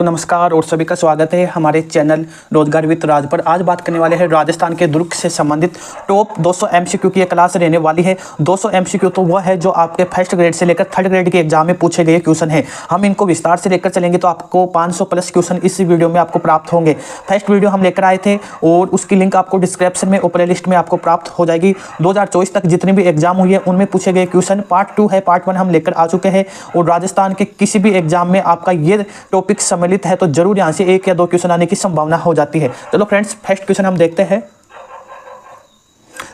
तो नमस्कार और सभी का स्वागत है हमारे चैनल रोजगार विद राज पर। आज बात करने वाले हैं राजस्थान के दुर्ग से संबंधित टॉप 200 एमसीक्यू की ये क्लास रहने वाली है। 200 एमसीक्यू तो वह है जो आपके फर्स्ट ग्रेड से लेकर थर्ड ग्रेड के एग्जाम में पूछे गए क्वेश्चन है। हम इनको विस्तार से लेकर चलेंगे तो आपको 500 प्लस क्वेश्चन इस वीडियो में आपको प्राप्त होंगे। फर्स्ट वीडियो हम लेकर आए थे और उसकी लिंक आपको डिस्क्रिप्शन में और प्ले लिस्ट में आपको प्राप्त हो जाएगी। 2024 तक जितने भी एग्जाम हुई है उनमें पूछे गए क्वेश्चन पार्ट 2 है, पार्ट 1 हम लेकर आ चुके हैं और राजस्थान के किसी भी एग्जाम में आपका ये टॉपिक सम्मिलित है तो जरूर यहाँ से 1 या 2 क्वेश्चन आने की संभावना हो जाती है। चलो फ्रेंड्स, फर्स्ट क्वेश्चन हम देखते हैं।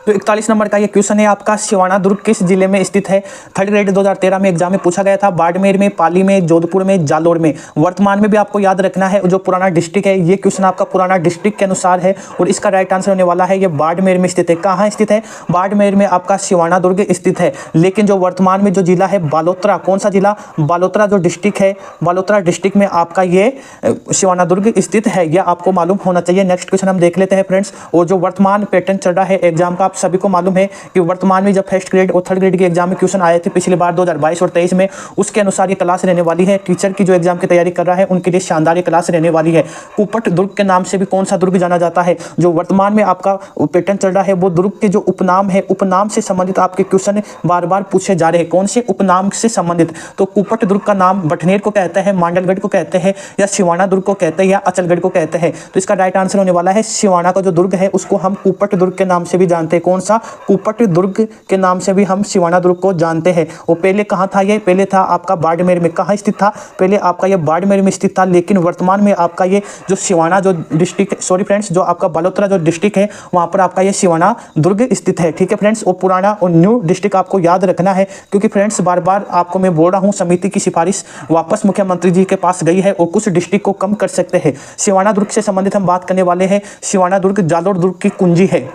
तो 41 नंबर का ये क्वेश्चन है आपका, सिवाना दुर्ग किस जिले में स्थित है? थर्ड ग्रेड 2013 में एग्जाम में पूछा गया था। बाड़मेर में, पाली में, जोधपुर में, जालोर में। वर्तमान में भी आपको याद रखना है जो पुराना डिस्ट्रिक्ट है, ये क्वेश्चन आपका पुराना डिस्ट्रिक्ट के अनुसार है और इसका राइट आंसर होने वाला है ये बाड़मेर में स्थित है। कहाँ स्थित है? बाड़मेर में आपका सिवाना दुर्ग स्थित है। लेकिन जो वर्तमान में जो जिला है बालोतरा, कौन सा जिला? बालोतरा जो डिस्ट्रिक्ट है, बालोतरा डिस्ट्रिक्ट में आपका ये सिवाना दुर्ग स्थित है, यह आपको मालूम होना चाहिए। नेक्स्ट क्वेश्चन हम देख लेते हैं फ्रेंड्स। और जो वर्तमान पैटर्न चल रहा है एग्जाम का, सभी को मालूम है कि वर्तमान में जब फर्स्ट ग्रेड और थर्ड ग्रेड के एग्जाम में क्वेश्चन आए थे पिछली बार 2022 और 23 में, उसके अनुसार ये क्लास रहने वाली है। टीचर की जो एग्जाम की तैयारी कर रहा है उनके लिए शानदार ये क्लास रहने वाली है। कुपट दुर्ग के नाम से भी कौन सा दुर्ग जाना जाता है? जो वर्तमान में आपका पैटर्न चल रहा है वो दुर्ग के जो उपनाम है, उपनाम से संबंधित आपके क्वेश्चन बार बार पूछे जा रहे हैं। कौन से उपनाम से संबंधित? तो कुपट दुर्ग का नाम बटनेर को कहते हैं, मांडलगढ़ को कहते हैं, या सिवाना दुर्ग को कहते हैं, या अचलगढ़ को कहते हैं। तो इसका राइट आंसर होने वाला है सिवाना का जो दुर्ग है उसको हम कुपट दुर्ग के नाम से भी जानते हैं। कौन सा? कुपट दुर्ग के नाम से भी हम सिवाना दुर्ग को जानते हैं। और पहले कहाँ था ये? पहले था आपका बाड़मेर में। कहाँ स्थित था? पहले आपका ये बाड़मेर में स्थित था, लेकिन वर्तमान में आपका ये जो सिवाना जो डिस्ट्रिक्ट, सॉरी फ्रेंड्स, जो आपका बालोतरा जो डिस्ट्रिक्ट है वहाँ पर आपका ये सिवाना दुर्ग स्थित है। ठीक है फ्रेंड्स, और पुराना और न्यू डिस्ट्रिक्ट आपको याद रखना है क्योंकि फ्रेंड्स बार बार आपको मैं बोल रहा हूँ समिति की सिफारिश वापस मुख्यमंत्री जी के पास गई है और कुछ डिस्ट्रिक्ट को कम कर सकते हैं। सिवाना दुर्ग से संबंधित हम बात करने वाले हैं। सिवाना दुर्ग जालोर दुर्ग की कुंजी है।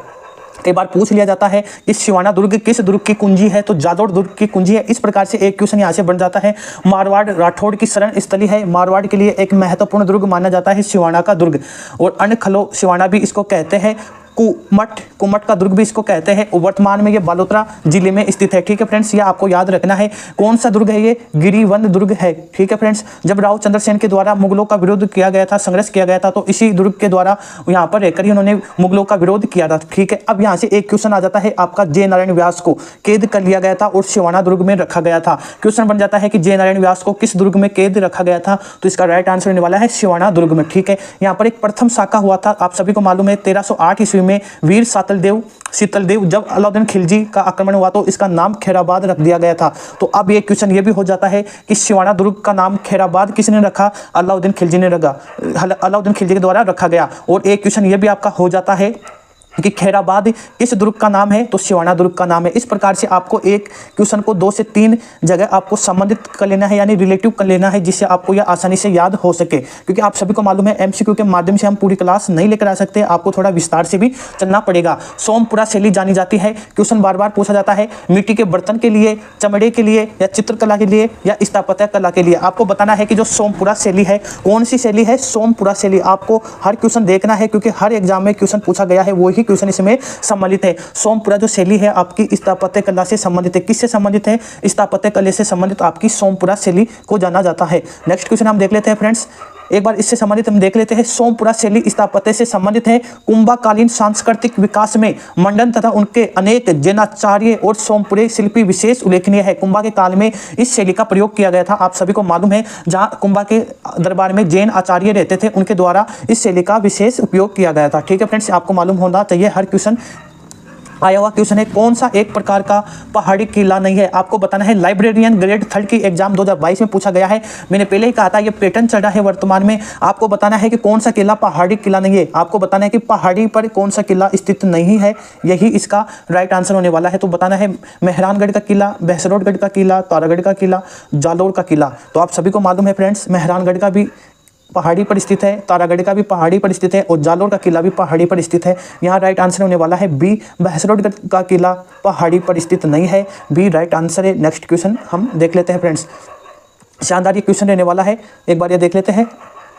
कई बार पूछ लिया जाता है कि सिवाना दुर्ग किस दुर्ग की कुंजी है? तो जालोर दुर्ग की कुंजी है। इस प्रकार से एक क्वेश्चन यहाँ से बन जाता है। मारवाड़ राठौड़ की शरण स्थली है। मारवाड़ के लिए एक महत्वपूर्ण दुर्ग माना जाता है सिवाना का दुर्ग। और अनखलो सिवाना भी इसको कहते हैं। कुमट का दुर्ग भी इसको कहते हैं। वर्तमान में ये बालोतरा जिले में स्थित है। ठीक है फ्रेंड्स, ये आपको याद रखना है। कौन सा दुर्ग है ये? गिरिवन दुर्ग है। ठीक है फ्रेंड्स, जब राव चंद्रसेन के द्वारा मुगलों का विरोध किया गया था, संघर्ष किया गया था, तो इसी दुर्ग के द्वारा यहाँ पर रहकर ही उन्होंने मुगलों का विरोध किया था। ठीक है, अब यहाँ से एक क्वेश्चन आ जाता है आपका, जय नारायण व्यास को कैद कर लिया गया था और सिवाना दुर्ग में रखा गया था। क्वेश्चन बन जाता है कि जय नारायण व्यास को किस दुर्ग में कैद रखा गया था? तो इसका राइट आंसर होने वाला है सिवाना दुर्ग में। ठीक है, यहाँ पर एक प्रथम शाखा हुआ था, आप सभी को मालूम है 1308 ईस्वी में वीर शीतलदेव जब अलाउद्दीन खिलजी का आक्रमण हुआ तो इसका नाम खैराबाद रख दिया गया था। तो अब ये क्वेश्चन ये भी हो जाता है कि सिवाना दुर्ग का नाम खैराबाद किसने रखा? अलाउद्दीन खिलजी ने रखा, अलाउद्दीन खिलजी के द्वारा रखा गया। और एक क्वेश्चन ये भी आपका हो जाता है कि खैराबाद किस दुर्ग का नाम है? तो सिवाना दुर्ग का नाम है। इस प्रकार से आपको एक क्वेश्चन को 2 से 3 जगह आपको संबंधित कर लेना है, यानी रिलेटिव कर लेना है, जिससे आपको यह आसानी से याद हो सके। क्योंकि आप सभी को मालूम है एमसीक्यू के माध्यम से हम पूरी क्लास नहीं लेकर आ सकते, आपको थोड़ा विस्तार से भी चलना पड़ेगा। सोमपुरा शैली जानी जाती है। क्वेश्चन बार बार पूछा जाता है मिट्टी के बर्तन के लिए, चमड़े के लिए, या चित्रकला के लिए, या स्थापत्य कला के लिए। आपको बताना है कि जो सोमपुरा शैली है कौन सी शैली है? सोमपुरा शैली। आपको हर क्वेश्चन देखना है क्योंकि हर एग्जाम में क्वेश्चन पूछा गया है, वही क्वेश्चन इसमें सम्मिलित है। सोमपुरा जो शैली है आपकी स्थापत्य कला से संबंधित है। किससे संबंधित है? स्थापत्य कला से संबंधित आपकी सोमपुरा शैली को जाना जाता है। नेक्स्ट क्वेश्चन हम देख लेते हैं फ्रेंड्स। एक बार इससे संबंधित हम देख लेते हैं। सोमपुरा शैली स्थापत्य से संबंधित है। कुंभाकालीन सांस्कृतिक विकास में मंडन तथा उनके अनेक जैनाचार्य और सोमपुरे शिल्पी विशेष उल्लेखनीय है। कुंभा के काल में इस शैली का प्रयोग किया गया था। आप सभी को मालूम है जहां कुंभा के दरबार में जैन आचार्य रहते थे उनके द्वारा इस शैली का विशेष उपयोग किया गया था। ठीक है फ्रेंड्स, आपको मालूम होना चाहिए। हर क्वेश्चन आया हुआ क्वेश्चन है। कौन सा एक प्रकार का पहाड़ी किला नहीं है? आपको बताना है। लाइब्रेरियन ग्रेड 3 की एग्जाम 2022 में पूछा गया है। मैंने पहले ही कहा था ये पैटर्न चल रहा है वर्तमान में। आपको बताना है कि कौन सा किला पहाड़ी किला नहीं है। आपको बताना है कि पहाड़ी पर कौन सा किला स्थित नहीं है, यही इसका राइट आंसर होने वाला है। तो बताना है मेहरानगढ़ का किला, बहसरोटगढ़ का किला, तारागढ़ का किला, जालोर का किला। तो आप सभी को मालूम है फ्रेंड्स, मेहरानगढ़ का भी पहाड़ी पर स्थित है, तारागढ़ का भी पहाड़ी पर स्थित है और जालोर का किला भी पहाड़ी पर स्थित है। यहाँ राइट आंसर होने वाला है बी, बहसरोटगढ़ का किला पहाड़ी पर स्थित नहीं है। बी राइट आंसर है। नेक्स्ट क्वेश्चन हम देख लेते हैं फ्रेंड्स। शानदार ये क्वेश्चन रहने वाला है, एक बार ये देख लेते हैं।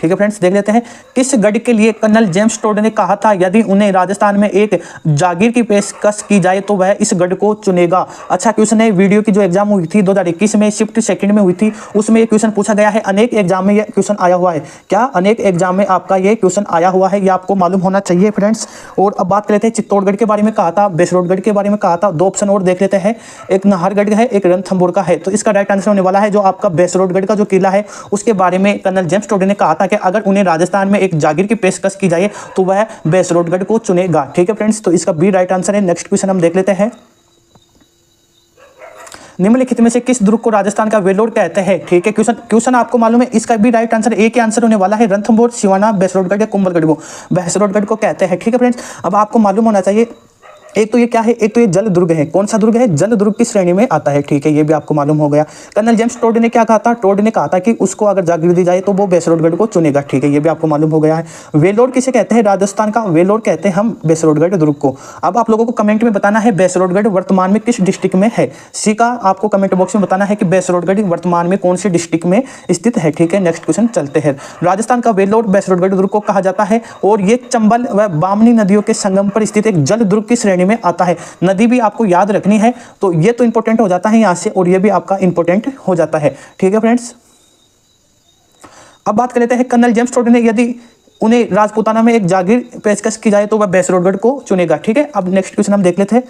ठीक है फ्रेंड्स, देख लेते हैं। किस गढ़ के लिए कर्नल जेम्स टोड ने कहा था यदि उन्हें राजस्थान में एक जागीर की पेशकश की जाए तो वह इस गढ़ को चुनेगा। अच्छा क्वेश्चन है, वीडियो की जो एग्जाम हुई थी 2021 में शिफ्ट सेकंड में हुई थी, उसमें ये क्वेश्चन पूछा गया है। अनेक एग्जाम में ये क्वेश्चन आया हुआ है। क्या अनेक एग्जाम में आपका ये क्वेश्चन आया हुआ है, ये आपको मालूम होना चाहिए फ्रेंड्स। और अब बात कर लेते हैं, चित्तौड़गढ़ के बारे में कहा था, बेसरोडगढ़ के बारे में कहा था। दो ऑप्शन और देख लेते हैं, एक नाहरगढ़ है, एक रणथंभौर का है। तो इसका राइट आंसर होने वाला है जो आपका बेसरोडगढ़ का जो किला है उसके बारे में कर्नल जेम्स टोड ने कहा था कि अगर उन्हें राजस्थान में एक जागीर की पेशकश की जाए तो वह बेसरोडगढ़ को चुनेगा। ठीक है फ्रेंड्स, तो इसका बी राइट आंसर है। नेक्स्ट क्वेश्चन हम देख लेते हैं, निम्नलिखित में से किस दुर्ग को राजस्थान का वेलोर कहते हैं। ठीक है, क्वेश्चन आपको मालूम है, इसका भी राइट आंसर एक ही आंसर होने वाला है, रणथंभौर, सिवाना, बेसरोडगढ़ या कुंभलगढ़ को बेसरोडगढ़ को कहते हैं। ठीक है फ्रेंड्स, अब आपको मालूम होना चाहिए, एक तो ये क्या है, एक तो ये जल दुर्ग है। कौन सा दुर्ग है? जल दुर्ग की श्रेणी में आता है। ठीक है, ये भी आपको मालूम हो गया। कर्नल जेम्स टोड ने क्या कहा था? टोड ने कहा था कि उसको अगर जागीर दी जाए तो वो बेसरोडगढ़ को चुनेगा। ठीक है, ये भी आपको मालूम हो गया है। वेलोर किसे कहते हैं? राजस्थान का वेलोर कहते हैं हम बेसरोडगढ़ दुर्ग को। अब आप लोगों को कमेंट में बताना है बेसरोडगढ़ वर्तमान में किस डिस्ट्रिक्ट में है। सी का आपको कमेंट बॉक्स में बताना है कि बेसरोडगढ़ वर्तमान में कौन से डिस्ट्रिक्ट में स्थित है। ठीक है, नेक्स्ट क्वेश्चन चलते हैं। राजस्थान का वेलोर बेसरोडगढ़ दुर्ग को कहा जाता है और ये चंबल व बामनी नदियों के संगम पर स्थित एक जल दुर्ग की श्रेणी में आता है। नदी भी आपको याद रखनी है, तो ये तो इंपॉर्टेंट हो जाता है यहां से, और ये भी आपका इंपॉर्टेंट हो जाता है। ठीक है फ्रेंड्स, अब बात कर लेते हैं, कर्नल जेम्स टोड ने यदि उन्हें राजपूताना में एक जागीर पेशकश की जाए तो वह बेसरोडगढ़ को चुनेगा। ठीक है, अब नेक्स्ट क्वेश्चन हम देख लेते हैं,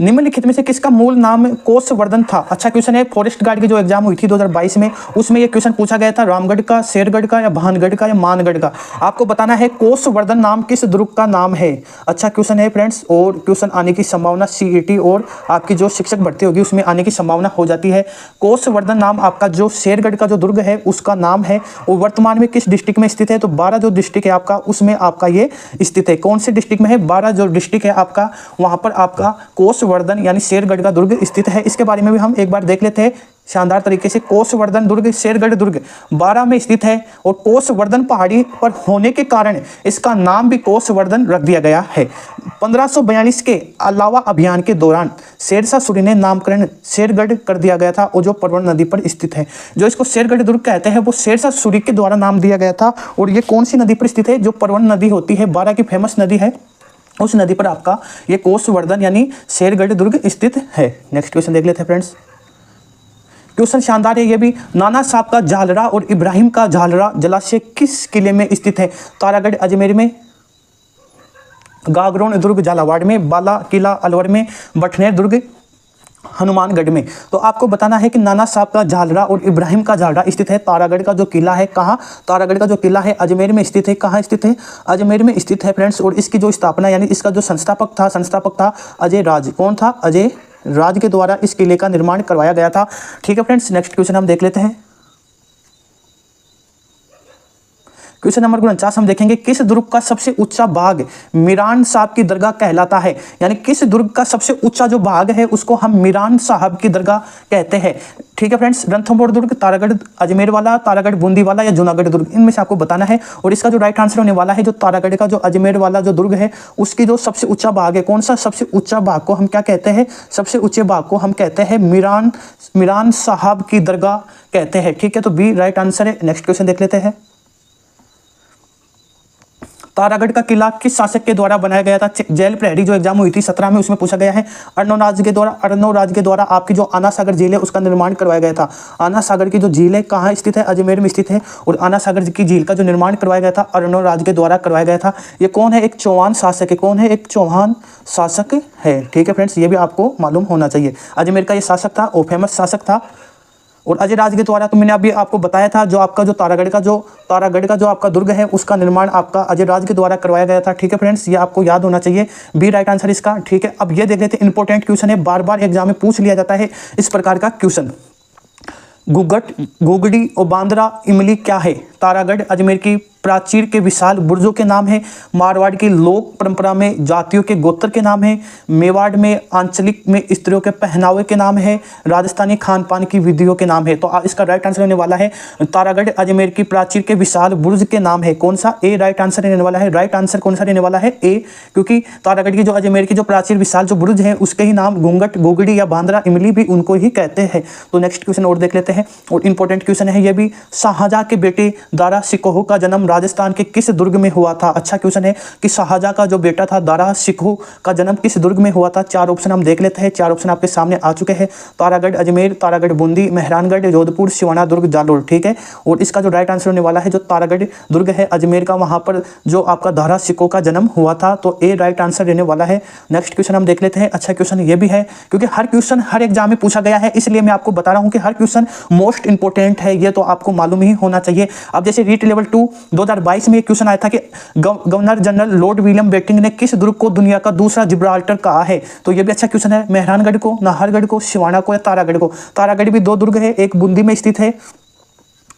निम्नलिखित में से किसका मूल नाम कोसवर्धन था। अच्छा क्वेश्चन है, फॉरेस्ट गार्ड की जो एग्जाम हुई थी 2022 में, उसमें ये क्वेश्चन पूछा गया था, रामगढ़ का, शेरगढ़ का या भानगढ़ का या मानगढ़ का। आपको बताना है कोसवर्धन नाम किस दुर्ग का नाम है। अच्छा क्वेश्चन है फ्रेंड्स, और क्वेश्चन आने की संभावना CET और आपकी जो शिक्षक भर्ती होगी उसमें आने की संभावना हो जाती है। कोसवर्धन नाम आपका जो शेरगढ़ का जो दुर्ग है उसका नाम है, और वर्तमान में किस डिस्ट्रिक्ट में स्थित है? तो 12 जो डिस्ट्रिक्ट है आपका उसमें आपका ये स्थित है। कौन से डिस्ट्रिक्ट में है? 12 जो डिस्ट्रिक्ट है आपका, वहां पर आपका कोसवर्धन यानी शेरगढ़ का दुर्ग स्थित है। इसके बारे में भी हम एक बार देख लेते हैं शानदार तरीके से। कोसवर्धन दुर्ग, शेरगढ़ दुर्ग 12 में स्थित है, और कोसवर्धन पहाड़ी पर होने के कारण इसका नाम भी कोसवर्धन रख दिया गया है। 1542 के अलावा अभियान के दौरान शेरशाह सूरी ने नामकरण शेरगढ़ कर दिया गया था, और जो परवन नदी पर स्थित है। जो इसको शेरगढ़ दुर्ग कहते हैं वो शेरशाह सूरी के द्वारा नाम दिया गया था, और ये कौन सी नदी पर स्थित है? जो परवन नदी होती है, 12 की फेमस नदी है, उस नदी पर आपका ये कोसवर्धन यानी शेरगढ़ दुर्ग स्थित है। नेक्स्ट क्वेश्चन देख लेते हैं फ्रेंड्स, क्वेश्चन शानदार है ये भी। नाना साहब का झालरा और इब्राहिम का झालरा जलाशय किस किले में स्थित है? तारागढ़ अजमेर में, गागरोन दुर्ग झालावाड़ में, बाला किला अलवर में, बठनेर दुर्ग हनुमानगढ़ में। तो आपको बताना है कि नाना साहब का झालरा और इब्राहिम का झालरा स्थित है तारागढ़ का जो किला है। कहाँ? तारागढ़ का जो किला है अजमेर में स्थित है। कहाँ स्थित है? अजमेर में स्थित है फ्रेंड्स। और इसकी जो स्थापना यानी इसका जो संस्थापक था अजय राज। कौन था? अजय राज के द्वारा इस किले का निर्माण करवाया गया था। ठीक है फ्रेंड्स, नेक्स्ट क्वेश्चन हम देख लेते हैं। क्वेश्चन नंबर 49 हम देखेंगे, किस दुर्ग का सबसे ऊंचा भाग मीरान साहब की दरगाह कहलाता है? यानी किस दुर्ग का सबसे ऊंचा जो भाग है उसको हम मीरान साहब की दरगाह कहते हैं। ठीक है फ्रेंड्स, रणथंभौर दुर्ग, तारागढ़ अजमेर वाला, तारागढ़ बूंदी वाला या जूनागढ़ दुर्ग, इनमें से आपको बताना है। और इसका जो राइट आंसर होने वाला है जो तारागढ़ का जो अजमेर वाला जो दुर्ग है उसकी जो सबसे ऊंचा भाग है, कौन सा सबसे ऊंचा भाग को हम क्या कहते हैं? सबसे ऊंचे भाग को हम कहते हैं मीरान साहब की दरगाह कहते हैं। ठीक है, तो बी राइट आंसर है। नेक्स्ट क्वेश्चन देख लेते हैं, तारागढ़ का किला किस शासक के द्वारा बनाया गया था? जेल प्रहरी जो एग्जाम हुई थी 17 में उसमें पूछा गया है। अर्नव राज के द्वारा आपकी जो आना सागर झील है उसका निर्माण करवाया गया था। आना सागर की जो झील है कहाँ स्थित है? अजमेर में स्थित है। और आना सागर की झील का जो निर्माण करवाया गया था अर्नव राज के द्वारा करवाया गया था। ये कौन है? एक चौहान शासक है। कौन है? एक चौहान शासक है। ठीक है फ्रेंड्स, ये भी आपको मालूम होना चाहिए। अजमेर का ये शासक था, वो फेमस शासक था। और अजय राज के द्वारा तो मैंने अभी आपको बताया था, जो आपका जो तारागढ़ का जो आपका दुर्ग है उसका निर्माण आपका अजय राज के द्वारा करवाया गया था। ठीक है फ्रेंड्स, ये आपको याद होना चाहिए। बी राइट आंसर इसका। ठीक है, अब ये देख लेते हैं, इंपॉर्टेंट क्वेश्चन है, बार बार एग्जाम में पूछ लिया जाता है इस प्रकार का क्वेश्चन। घुघट, घुगड़ी और बांद्रा इमली क्या है? तारागढ़ अजमेर की प्राचीर के विशाल बुर्जों के नाम है। मारवाड़ की लोक परंपरा में जातियों के गोत्र के नाम है। मेवाड़ में आंचलिक में स्त्रियों के पहनावे के नाम है। राजस्थानी खान पान की विधियों के नाम है। तो इसका राइट आंसर होने वाला है तारागढ़ अजमेर की प्राचीर के विशाल बुर्ज के नाम है। कौन सा? ए राइट आंसर रहने वाला है। राइट आंसर कौन सा रहने वाला है? ए, क्योंकि तारागढ़ की जो अजमेर की जो प्राचीर विशाल जो बुर्ज है उसके ही नाम घूंघट, गोगड़ी या बांद्रा, इमली भी उनको ही कहते हैं। तो नेक्स्ट क्वेश्चन और देख लेते हैं, और इंपॉर्टेंट क्वेश्चन है ये भी। शाहजहां के बेटे दारा शिकोह का जन्म राजस्थान के किस दुर्ग में हुआ था? अच्छा क्वेश्चन है कि शाहजहां का जो बेटा था दारा शिकोह का जन्म किस दुर्ग में हुआ था? चार ऑप्शन हम देख लेते हैं। चार ऑप्शन आपके सामने आ चुके हैं। तारागढ़ अजमेर, तारागढ़ बूंदी, मेहरानगढ़, जोधपुर, सिवाना दुर्ग, जालोर। ठीक है, और इसका जो राइट आंसर होने वाला है जो तारागढ़ दुर्ग है अजमेर का, वहां पर जो आपका दारा शिकोह का जन्म हुआ था। तो ए राइट आंसर रहने वाला है। नेक्स्ट क्वेश्चन हम देख लेते हैं। अच्छा क्वेश्चन ये भी है, क्योंकि हर क्वेश्चन हर एग्जाम में पूछा गया है, इसलिए मैं आपको बता रहा हूं कि हर क्वेश्चन मोस्ट इंपोर्टेंट है, ये तो आपको मालूम ही होना चाहिए। अब जैसे रीट लेवल 2 2022 में एक क्वेश्चन आया था कि governor general Lord William Bentinck ने किस दुर्ग को दुनिया का दूसरा जिब्राल्टर कहा है? तो ये भी अच्छा क्वेश्चन है। मेहरानगढ़ को, नाहरगढ़ को, सिवाना को या तारागढ़ को? तारागढ़ भी दो दुर्ग है, एक बूंदी में स्थित है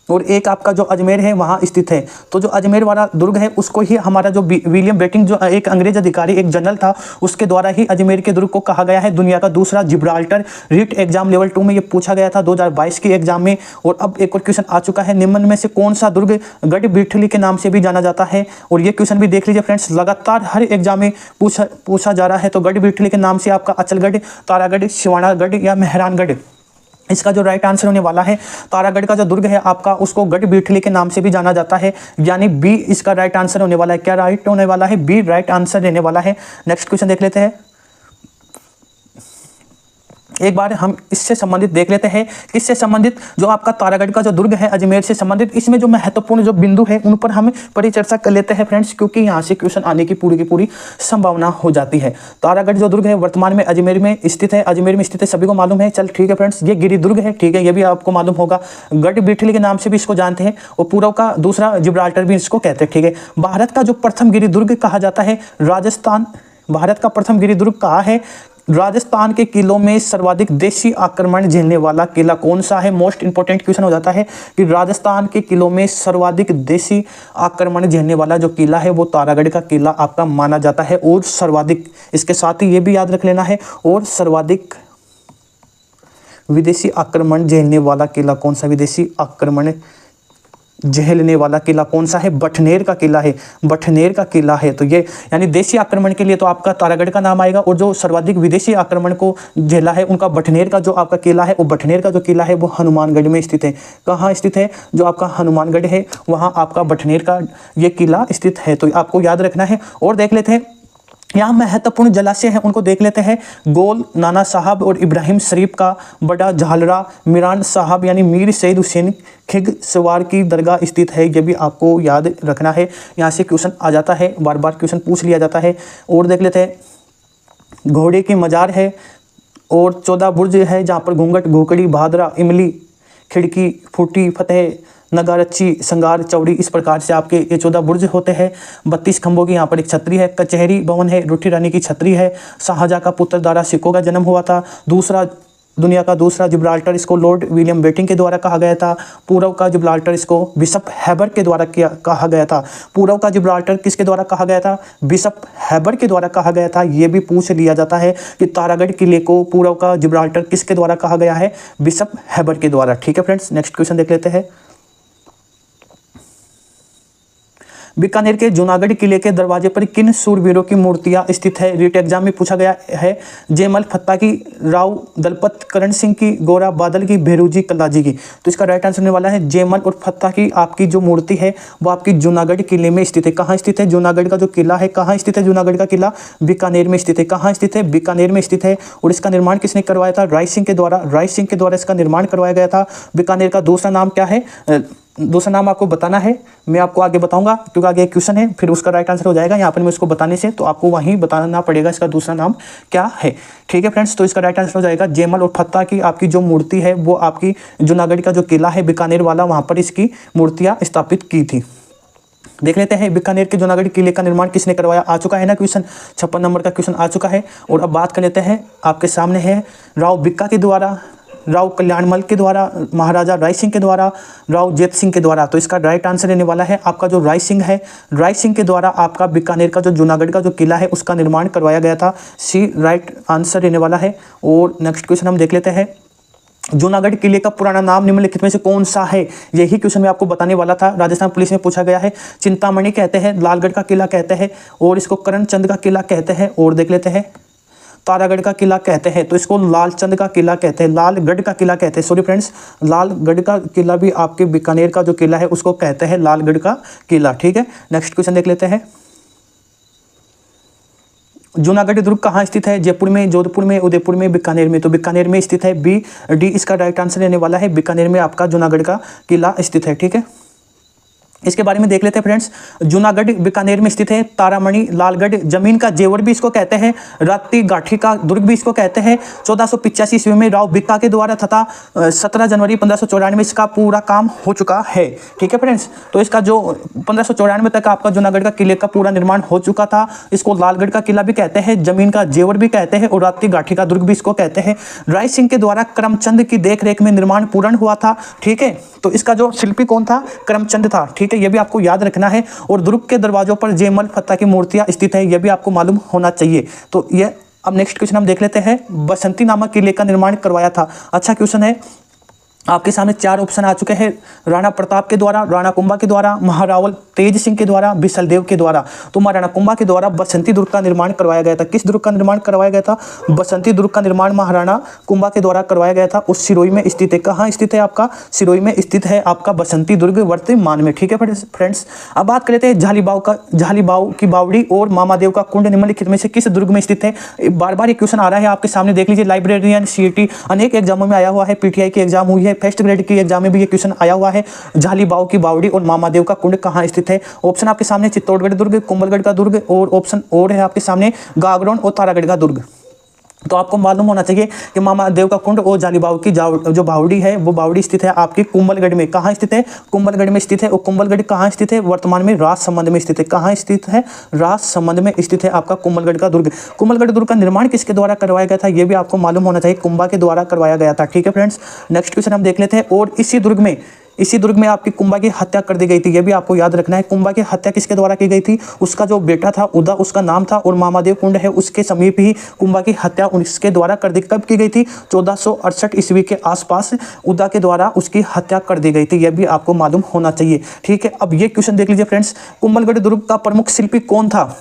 और एक आपका जो अजमेर है वहाँ स्थित है। तो जो अजमेर वाला दुर्ग है उसको ही हमारा जो विलियम बेंटिंक जो एक अंग्रेज अधिकारी, एक जनरल था, उसके द्वारा ही अजमेर के दुर्ग को कहा गया है दुनिया का दूसरा जिब्राल्टर। रीट एग्जाम लेवल 2 में ये पूछा गया था 2022 के एग्जाम में। और अब एक और क्वेश्चन आ चुका है, निम्न में से कौन सा दुर्ग गढ़ बिठली के नाम से भी जाना जाता है? और ये क्वेश्चन भी देख लीजिए फ्रेंड्स, लगातार हर एग्जाम में पूछा जा रहा है। तो गढ़ बिठली के नाम से आपका अचलगढ़, तारागढ़, सिवानागढ़ या मेहरानगढ़? इसका जो राइट आंसर होने वाला है तारागढ़ का जो दुर्ग है आपका उसको गढ़ बिठली के नाम से भी जाना जाता है, यानी बी इसका राइट आंसर होने वाला है। क्या राइट होने वाला है? बी राइट आंसर रहने वाला है। नेक्स्ट क्वेश्चन देख लेते हैं। एक बार हम इससे संबंधित देख लेते हैं, किससे संबंधित? जो आपका तारागढ़ का जो दुर्ग है अजमेर से संबंधित। इसमें जो महत्वपूर्ण जो बिंदु है उन पर हम परिचर्चा कर लेते हैं फ्रेंड्स, क्योंकि यहाँ से क्वेश्चन आने की पूरी संभावना हो जाती है। तारागढ़ जो दुर्ग है वर्तमान में अजमेर में स्थित है। अजमेर में स्थित है, सभी को मालूम है। चल ठीक है फ्रेंड्स, ये गिरी दुर्ग है। ठीक है, ये भी आपको मालूम होगा। गढ़ बिठली के नाम से भी इसको जानते हैं और पूर्व का दूसरा जिब्राल्टर भी इसको कहते हैं। ठीक है, भारत का जो प्रथम गिरी दुर्ग कहा जाता है राजस्थान। भारत का प्रथम गिरी दुर्ग कहाँ है? राजस्थान के किलों में सर्वाधिक देशी आक्रमण झेलने वाला किला कौन सा है? मोस्ट इंपोर्टेंट क्वेश्चन हो जाता है कि राजस्थान के किलों में सर्वाधिक देशी आक्रमण झेलने वाला जो किला है वो तारागढ़ का किला आपका माना जाता है। और सर्वाधिक, इसके साथ ही ये भी याद रख लेना है, और सर्वाधिक विदेशी आक्रमण झेलने वाला किला कौन सा? विदेशी आक्रमण झेलने वाला किला कौन सा है? बठनेर का किला है। बठनेर का किला है। तो ये यानी देशी आक्रमण के लिए तो आपका तारागढ़ का नाम आएगा, और जो सर्वाधिक विदेशी आक्रमण को झेला है उनका बठनेर का जो आपका किला है, वो बठनेर का जो किला है वो हनुमानगढ़ में स्थित है। कहाँ स्थित है? जो आपका हनुमानगढ़ है वहाँ आपका बठनेर का ये किला स्थित है। तो आपको याद रखना है। और देख लेते हैं यहाँ महत्वपूर्ण जलाशय हैं, उनको देख लेते हैं। गोल, नाना साहब और इब्राहिम शरीफ का, बड़ा झालरा, मीरान साहब यानी मीर सैयद हुसैन खिग सवार की दरगाह स्थित है। ये भी आपको याद रखना है। यहाँ से क्वेश्चन आ जाता है, बार बार क्वेश्चन पूछ लिया जाता है। और देख लेते हैं, घोड़े की मजार है और 14 बुर्ज है जहाँ पर घूंघट, घोकड़ी, भादरा, इमली, खिड़की, फूटी, फतेह, नगारच्ची, संगार, चौड़ी, इस प्रकार से आपके ये 14 बुर्ज होते हैं। 32 खंभों की यहाँ पर एक छतरी है। कचहरी भवन है, रोटी रानी की छतरी है। शाहजहां का पुत्र दारा शिकोह का जन्म हुआ था। दूसरा दुनिया का दूसरा जिब्राल्टर इसको लॉर्ड विलियम बेंटिंक के द्वारा कहा गया था। पूर्व का जिब्राल्टर इसको बिशप हैबर के द्वारा कहा गया था। पूर्व का जिब्राल्टर किसके द्वारा कहा गया था? बिशप हैबर के द्वारा कहा गया था। ये भी पूछ लिया जाता है कि तारागढ़ किले को पूर्व का जिब्राल्टर किसके द्वारा कहा गया है? बिशप हैबर के द्वारा। ठीक है फ्रेंड्स, नेक्स्ट क्वेश्चन देख लेते हैं। बीकानेर के जूनागढ़ किले के दरवाजे पर किन सूरवीरों की मूर्तियां स्थित है? रीट एग्जाम में पूछा गया है। जयमल फत्ता की, राव दलपत, करण सिंह की, गोरा बादल की, भेरूजी कल्लाजी की। तो इसका राइट आंसर होने वाला है जयमल और फत्ता की आपकी जो मूर्ति है वो आपकी जूनागढ़ किले में स्थित है। कहाँ स्थित है? जूनागढ़ का जो किला है कहाँ स्थित है? जूनागढ़ का किला बीकानेर में स्थित है। कहाँ स्थित है? बीकानेर में स्थित है। और इसका निर्माण किसने करवाया था? राय सिंह के द्वारा। राय सिंह के द्वारा इसका निर्माण करवाया गया था। बीकानेर का दूसरा नाम क्या है? दूसरा नाम आपको बताना है, मैं आपको आगे बताऊंगा, क्योंकि आगे एक क्वेश्चन है फिर उसका राइट आंसर हो जाएगा। यहाँ पर मैं उसको बताने से तो आपको वहीं बताना पड़ेगा इसका दूसरा नाम क्या है। ठीक है फ्रेंड्स, तो इसका राइट आंसर हो जाएगा जयमल और फत्ता की आपकी जो मूर्ति है वो आपकी जूनागढ़ का जो किला है बीकानेर वाला, वहाँ पर इसकी मूर्तियाँ स्थापित की थी। देख लेते हैं बीकानेर के जूनागढ़ किले का निर्माण किसने करवाया? आ चुका है ना क्वेश्चन, 56 नंबर का क्वेश्चन आ चुका है। और अब बात कर लेते हैं, आपके सामने है राव बिक्का के द्वारा राव कल्याणमल के द्वारा, महाराजा राय सिंह के द्वारा, राव जेत सिंह के द्वारा। तो इसका राइट आंसर रहने वाला है आपका जो राय सिंह है, राय सिंह के द्वारा आपका बीकानेर का जो जूनागढ़ का जो किला है उसका निर्माण करवाया गया था। सी राइट आंसर रहने वाला है। और नेक्स्ट क्वेश्चन हम देख लेते हैं, जूनागढ़ किले का पुराना नाम निम्नलिखित में से कौन सा है? यही क्वेश्चन मैं आपको बताने वाला था, राजस्थान पुलिस में पूछा गया है। चिंतामणि कहते हैं, लालगढ़ का किला कहते हैं, और इसको करमचंद का किला कहते हैं, और देख लेते हैं तारागढ़ का किला कहते हैं। तो इसको लालचंद का किला कहते हैं, लालगढ़ का किला कहते हैं। सॉरी फ्रेंड्स, लालगढ़ का किला भी आपके बीकानेर का जो किला है उसको कहते हैं लालगढ़ का किला। ठीक है, नेक्स्ट क्वेश्चन देख लेते हैं, जूनागढ़ दुर्ग कहाँ स्थित है? जयपुर में, जोधपुर में, उदयपुर में, बीकानेर में। तो बीकानेर में स्थित है। बी डी इसका राइट आंसर रहने वाला है। बीकानेर में आपका जूनागढ़ का किला स्थित है। ठीक है, इसके बारे में देख लेते हैं फ्रेंड्स। जूनागढ़ बीकानेर में स्थित है। तारामणि, लालगढ़, जमीन का जेवर भी इसको कहते हैं, राती गाठी का दुर्ग भी इसको कहते हैं। 1485 ईस्वी में राव भिक्का के द्वारा तथा 17 जनवरी 1594 में इसका पूरा काम हो चुका है। ठीक है फ्रेंड्स, तो इसका जो 1594 तक आपका जूनागढ़ का किले का पूरा निर्माण हो चुका था। इसको लालगढ़ का किला भी कहते हैं, जमीन का जेवर भी कहते हैं, और राती गाठी का दुर्ग भी इसको कहते हैं। राय सिंह के द्वारा करमचंद की देखरेख में निर्माण पूर्ण हुआ था। ठीक है, तो इसका जो शिल्पी कौन था? करमचंद था। ठीक है, ये भी आपको याद रखना है। और दुर्ग के दरवाजों पर जयमल फत्ता की मूर्तियां स्थित है, ये भी आपको मालूम होना चाहिए। तो ये अब नेक्स्ट क्वेश्चन हम देख लेते हैं, बसंती नामक किले का निर्माण करवाया था। अच्छा क्वेश्चन है, आपके सामने 4 ऑप्शन आ चुके हैं। राणा प्रताप के द्वारा, राणा कुंभा के द्वारा, महारावल तेज सिंह के द्वारा, बिसलदेव के द्वारा। तो महाराणा कुंभा के द्वारा बसंती दुर्ग का निर्माण करवाया गया था। किस दुर्ग का निर्माण करवाया गया था? बसंती दुर्ग का निर्माण महाराणा कुंभा के द्वारा करवाया गया था। उस सिरोही में स्थित है। कहाँ स्थित है? आपका सिरोही में स्थित है आपका बसंती दुर्ग वर्तमान में। ठीक है फ्रेंड्स, अब बात कर लेते हैं झालीबाव की बावड़ी और मामादेव का कुंड निम्नलिखित में से किस दुर्ग में स्थित है? बार बार ये क्वेश्चन आ रहा है आपके सामने, देख लीजिए। लाइब्रेरियन, सीईटी अनेक एग्जामों में आया हुआ है, पीटीआई की एग्जाम हुई है, फर्स्ट ग्रेड की एग्जाम में भी ये क्वेश्चन आया हुआ है। झालीबाव की बावड़ी और मामादेव का कुंड कहाँ स्थित है? ऑप्शन आपके सामने चित्तौड़गढ़ दुर्ग, कुंभलगढ़ का दुर्ग, और ऑप्शन और है आपके सामने गागरोन और तारागढ़ का दुर्ग। तो आपको मालूम होना चाहिए कि मामादेव का कुंड और झालीबाव की जो बावड़ी है वो बावड़ी स्थित है आपकी कुंभलगढ़ में। कहाँ स्थित है? कुंभलगढ़ में स्थित है। और कुंभलगढ़ कहाँ स्थित है? वर्तमान में राजसमंद में स्थित है। कहाँ स्थित है? राजसमंद में स्थित है आपका कुंभलगढ़ का दुर्ग। कुंभलगढ़ दुर्ग का निर्माण किसके द्वारा करवाया गया था? ये भी आपको मालूम होना चाहिए, कुंभा के द्वारा करवाया गया था। ठीक है फ्रेंड्स, नेक्स्ट क्वेश्चन हम देख लेते हैं। और इसी दुर्ग में आपकी कुंभा की हत्या कर दी गई थी, यह भी आपको याद रखना है। कुंभा की हत्या किसके द्वारा की गई थी? उसका जो बेटा था उदा, उसका नाम था, और मामादेव कुंड है उसके समीप ही कुंभा की हत्या उसके द्वारा कर दी। कब की गई थी? 1468 ईस्वी के आसपास उदा के द्वारा उसकी हत्या कर दी गई थी, यह भी आपको मालूम होना चाहिए। ठीक है, अब ये क्वेश्चन देख लीजिए फ्रेंड्स, कुंभलगढ़ दुर्ग का प्रमुख शिल्पी कौन था?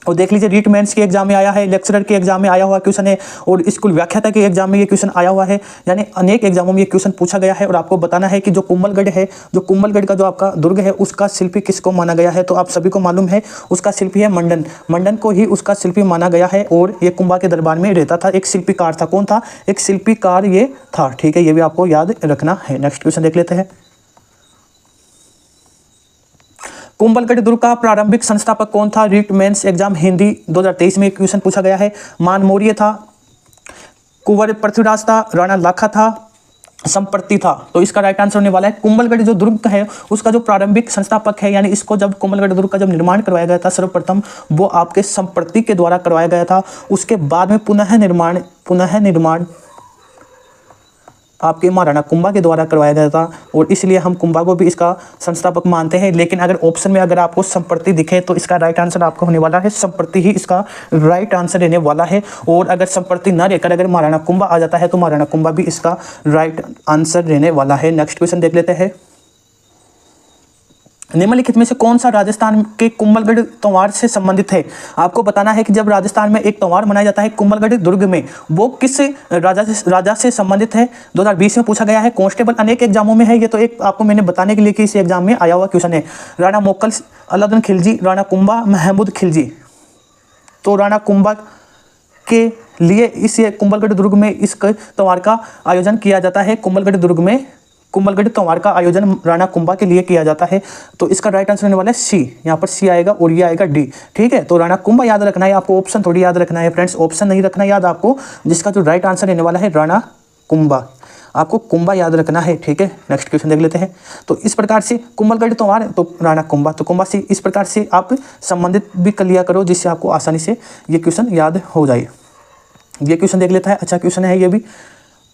और देख लीजिए, रीट मेंस के एग्जाम में आया है, लेक्चरर के एग्जाम में आया हुआ क्वेश्चन है, और स्कूल व्याख्याता के एग्जाम में ये क्वेश्चन आया हुआ है। यानी अनेक एग्जामों में ये क्वेश्चन पूछा गया है। और आपको बताना है कि जो कुंभलगढ़ है, जो कुंभलगढ़ का जो आपका दुर्ग है उसका शिल्पी किसको माना गया है? तो आप सभी को मालूम है, उसका शिल्पी है मंडन। मंडन को ही उसका शिल्पी माना गया है, और ये कुंभा के दरबार में रहता था। एक शिल्पीकार था। कौन था? एक शिल्पीकार ये था। ठीक है, ये भी आपको याद रखना है। नेक्स्ट क्वेश्चन देख लेते हैं, कुंभलगढ़ दुर्ग का प्रारंभिक संस्थापक कौन था? रीट मेंस एग्जाम हिंदी 2023 में क्वेश्चन पूछा गया है। मान मौर्य था, कुंवर पृथ्वीराज था, राणा लाखा था, संप्रति था। तो इसका राइट आंसर होने वाला है कुंभलगढ़ जो दुर्ग है उसका जो प्रारंभिक संस्थापक है, यानी इसको जब कुंभलगढ़ दुर्ग का जब निर्माण करवाया गया था सर्वप्रथम, वो आपके संप्रति के द्वारा करवाया गया था। उसके बाद में पुनः निर्माण आपके महाराणा कुंभा के द्वारा करवाया गया था, और इसलिए हम कुंभा को भी इसका संस्थापक मानते हैं। लेकिन अगर ऑप्शन में अगर आपको संप्रति दिखे तो इसका राइट आंसर आपका होने वाला है संप्रति ही इसका राइट आंसर रहने वाला है। और अगर संप्रति न रहकर अगर महाराणा कुंभा आ जाता है तो महाराणा कुंभा भी इसका राइट आंसर रहने वाला है। नेक्स्ट क्वेश्चन देख लेते हैं, निम्नलिखित में से कौन सा राजस्थान के कुंभलगढ़ त्योहार से संबंधित है? आपको बताना है कि जब राजस्थान में एक त्योहार मनाया जाता है कुंभलगढ़ दुर्ग में, वो किस राजा से संबंधित है? 2020 में पूछा गया है। कांस्टेबल अनेक एग्जामों में है, ये तो एक आपको मैंने बताने के लिए कि इस एग्जाम में आया हुआ क्वेश्चन है। राणा मोक्कल, अलाउद्दीन खिलजी, राणा कुंभा, महमूद खिलजी। तो राणा कुंभा के लिए इस कुंभलगढ़ दुर्ग में इस त्योहार का आयोजन किया जाता है। कुंभलगढ़ दुर्ग में कुंभलगढ़ त्योहार का आयोजन राणा कुंभा के लिए किया जाता है। तो इसका राइट आंसर होने वाला है सी। यहाँ पर सी आएगा और ये आएगा डी। ठीक है, तो राणा कुंभा याद रखना है आपको, ऑप्शन थोड़ी याद रखना है फ्रेंड्स, ऑप्शन नहीं रखना याद आपको। जिसका जो राइट आंसर रहने वाला है राणा कुंभा, आपको कुंभा याद रखना है। ठीक है, नेक्स्ट क्वेश्चन देख लेते हैं। तो इस प्रकार से कुंभलगढ़ त्योहार तो राणा कुंभा, तो कुंभा से इस प्रकार से आप संबंधित भी कर लिया करो जिससे आपको आसानी से ये क्वेश्चन याद हो जाए। ये क्वेश्चन देख लेता है, अच्छा क्वेश्चन है ये भी।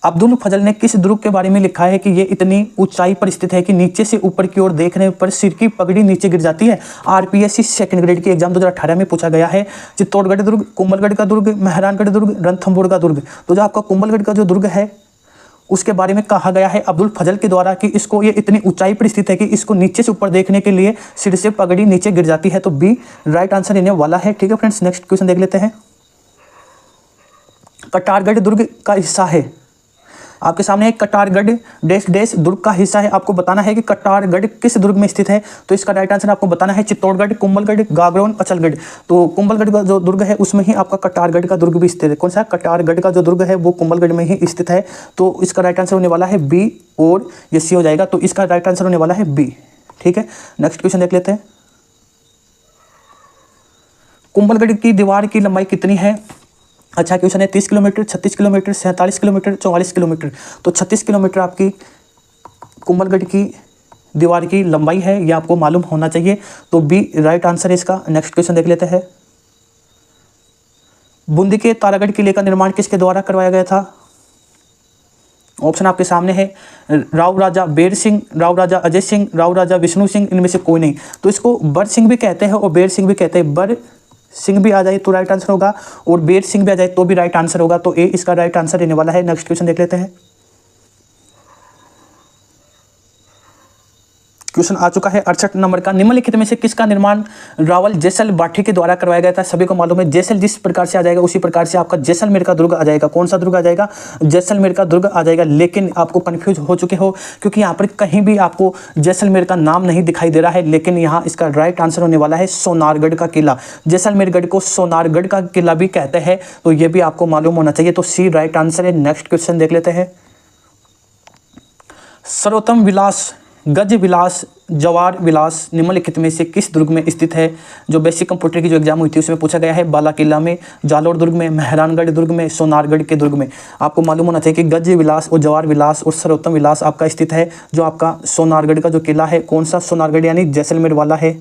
अब्दुल फजल ने किस दुर्ग के बारे में लिखा है कि ये इतनी ऊंचाई पर स्थित है कि नीचे से ऊपर की ओर देखने पर सिर की पगड़ी नीचे गिर जाती है। आरपीएससी सेकंड ग्रेड की एग्जाम 2018 में पूछा गया है। चित्तौड़गढ़ दुर्ग, कुंभलगढ़ का दुर्ग, मेहरानगढ़ दुर्ग, रणथंभौर का दुर्ग। तो जो आपका कुंभलगढ़ का जो दुर्ग है उसके बारे में कहा गया है अब्दुल फजल के द्वारा कि इसको ये इतनी ऊंचाई पर स्थित है कि इसको नीचे से ऊपर देखने के लिए सिर से पगड़ी नीचे गिर जाती है। तो बी राइट आंसर इन्हें वाला है। ठीक है फ्रेंड्स, नेक्स्ट क्वेश्चन देख लेते हैं। कटारगढ़ दुर्ग का हिस्सा है, आपके सामने एक कटारगढ़ डैश डैश दुर्ग का हिस्सा है। आपको बताना है कि कटारगढ़ किस दुर्ग में स्थित है। तो इसका राइट आंसर आपको बताना है चित्तौड़गढ़, कुंभलगढ़, गागरोन, अचलगढ़। तो कुंभलगढ़ का जो दुर्ग है उसमें ही आपका कटारगढ़ का दुर्ग भी स्थित है। कौन सा? कटारगढ़ का जो दुर्ग है वो कुंभलगढ़ में ही स्थित है। तो इसका राइट आंसर होने वाला है बी और ये सी हो जाएगा। तो इसका राइट आंसर होने वाला है बी। ठीक है, नेक्स्ट क्वेश्चन देख लेते हैं। कुंभलगढ़ की दीवार की लंबाई कितनी है? अच्छा क्वेश्चन है। 30 किलोमीटर, 36 किलोमीटर, 47 किलोमीटर, 44 किलोमीटर। तो 36 किलोमीटर आपकी कुंभलगढ़ की दीवार की लंबाई है, यह आपको मालूम होना चाहिए। तो बी राइट आंसर है इसका। नेक्स्ट क्वेश्चन देख लेते हैं। बूंदी के तारागढ़ किले का निर्माण किसके द्वारा करवाया गया था? ऑप्शन आपके सामने है। राव राजा बेर सिंह, राव राजा अजय सिंह, राव राजा विष्णु सिंह, इनमें से कोई नहीं। तो इसको बर सिंह भी कहते हैं और बेर सिंह भी कहते हैं। बर सिंह भी आ जाए तो राइट आंसर होगा और बेर सिंह भी आ जाए तो भी राइट आंसर होगा। तो ए इसका राइट आंसर रहने वाला है। नेक्स्ट क्वेश्चन देख लेते हैं। क्वेश्चन आ चुका है 68 नंबर का। निम्नलिखित में से किसका निर्माण रावल जैसल बाठी के द्वारा करवाया गया था? सभी को मालूम है जैसल जिस प्रकार से आ जाएगा उसी प्रकार से आपका जैसलमेर का दुर्ग आ जाएगा। कौन सा दुर्ग आ जाएगा? जैसलमेर का दुर्ग आ जाएगा। लेकिन आपको कंफ्यूज हो चुके हो क्योंकि यहाँ पर कहीं भी आपको जैसलमेर का नाम नहीं दिखाई दे रहा है। लेकिन यहाँ इसका राइट आंसर होने वाला है सोनारगढ़ का किला। जैसलमेरगढ़ को सोनारगढ़ का किला भी कहते हैं। तो ये भी आपको मालूम होना चाहिए। तो सी राइट आंसर है। नेक्स्ट क्वेश्चन देख लेते हैं। सर्वोत्तम विलास, गज विलास, जवार विलास निम्नलिखित में से किस दुर्ग में स्थित है? जो बेसिक कंप्यूटर की जो एग्जाम हुई थी उसमें पूछा गया है। बाला किला में, जालोर दुर्ग में, मेहरानगढ़ दुर्ग में, सोनारगढ़ के दुर्ग में। आपको मालूम होना चाहिए कि गज विलास और जवार विलास और सर्वोत्तम विलास आपका स्थित है जो आपका सोनारगढ़ का जो किला है। कौन सा? सोनारगढ़ यानी जैसलमेर वाला है।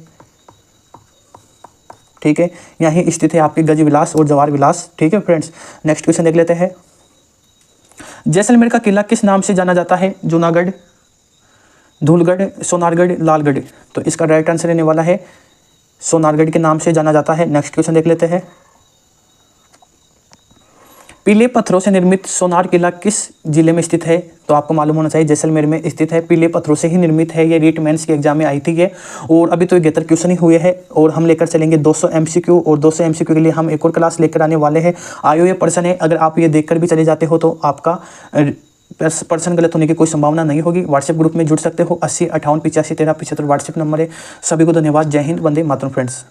ठीक है, यहीं स्थित है आपके गज विलास और जवार विलास। ठीक है फ्रेंड्स, नेक्स्ट क्वेश्चन देख लेते हैं। जैसलमेर का किला किस नाम से जाना जाता है? जूनागढ़, धूलगढ़, सोनारगढ़, लालगढ़। तो इसका राइट आंसर रहने वाला है सोनारगढ़ के नाम से जाना जाता है। नेक्स्ट क्वेश्चन देख लेते हैं। पीले पत्थरों से निर्मित सोनार किला किस जिले में स्थित है? तो आपको मालूम होना चाहिए जैसलमेर में स्थित है। पीले पत्थरों से ही निर्मित है। ये रीट मेंस की एग्जाम में आई थी ये। और अभी तो ये गेतर क्वेश्चन ही हुए हैं और हम लेकर चलेंगे 200 MCQ और 200 MCQ के लिए हम एक और क्लास लेकर आने वाले हैं। आयो ये पर्सन है, अगर आप ये देखकर भी चले जाते हो तो आपका पर्सन गलत होने की कोई संभावना नहीं होगी। व्हाट्सएप ग्रुप में जुड़ सकते हो। 80 58 85 13 75 व्हाट्सएप नंबर है। सभी को धन्यवाद। जय हिंद, वंदे मातरम फ्रेंड्स।